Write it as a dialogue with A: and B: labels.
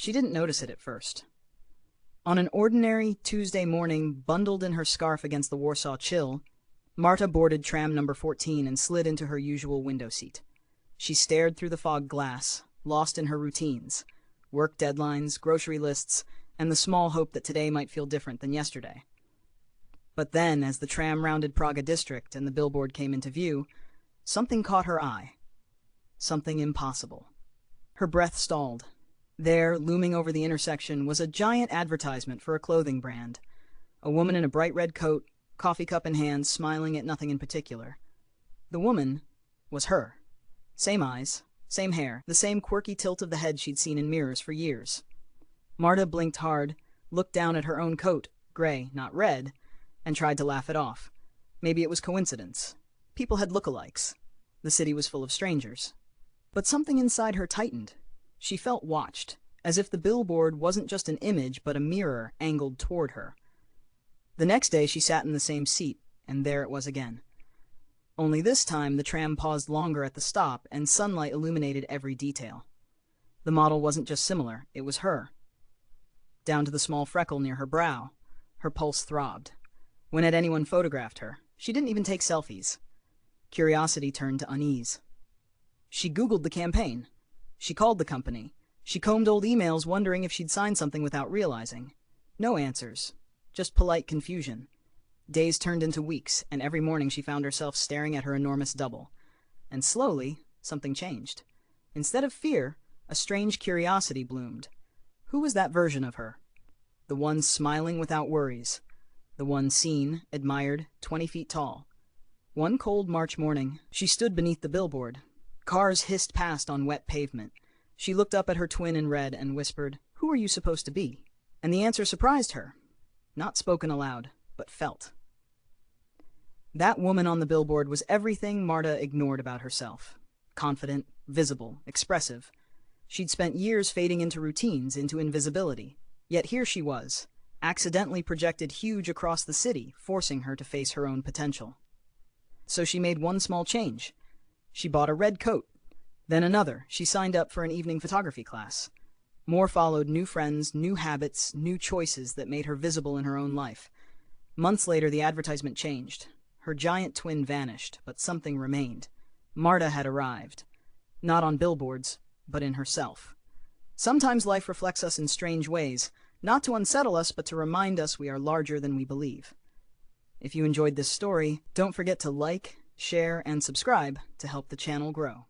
A: She didn't notice it at first. On an ordinary Tuesday morning, bundled in her scarf against the Warsaw chill, Marta boarded tram number 14 and slid into her usual window seat. She stared through the fog glass, lost in her routines, work deadlines, grocery lists, and the small hope that today might feel different than yesterday. But then, as the tram rounded Praga district and the billboard came into view, something caught her eye. Something impossible. Her breath stalled. There, looming over the intersection, was a giant advertisement for a clothing brand. A woman in a bright red coat, coffee cup in hand, smiling at nothing in particular. The woman was her. Same eyes, same hair, the same quirky tilt of the head she'd seen in mirrors for years. Marta blinked hard, looked down at her own coat, gray, not red, and tried to laugh it off. Maybe it was coincidence. People had lookalikes. The city was full of strangers. But something inside her tightened. She felt watched, as if the billboard wasn't just an image but a mirror angled toward her. The next day she sat in the same seat, and there it was again. Only this time the tram paused longer at the stop, and sunlight illuminated every detail. The model wasn't just similar, it was her. Down to the small freckle near her brow, her pulse throbbed. When had anyone photographed her? She didn't even take selfies. Curiosity turned to unease. She Googled the campaign. She called the company. She combed old emails wondering if she'd signed something without realizing. No answers. Just polite confusion. Days turned into weeks, and every morning she found herself staring at her enormous double. And slowly, something changed. Instead of fear, a strange curiosity bloomed. Who was that version of her? The one smiling without worries. The one seen, admired, 20 feet tall. One cold March morning, she stood beneath the billboard. Cars hissed past on wet pavement. She looked up at her twin in red and whispered, "Who are you supposed to be?" And the answer surprised her. Not spoken aloud, but felt. That woman on the billboard was everything Marta ignored about herself. Confident, visible, expressive. She'd spent years fading into routines, into invisibility. Yet here she was, accidentally projected huge across the city, forcing her to face her own potential. So she made one small change. She bought a red coat. Then another. She signed up for an evening photography class. More followed, new friends, new habits, new choices that made her visible in her own life. Months later, the advertisement changed. Her giant twin vanished, but something remained. Marta had arrived. Not on billboards, but in herself. Sometimes life reflects us in strange ways, not to unsettle us, but to remind us we are larger than we believe. If you enjoyed this story, don't forget to like, share, and subscribe to help the channel grow.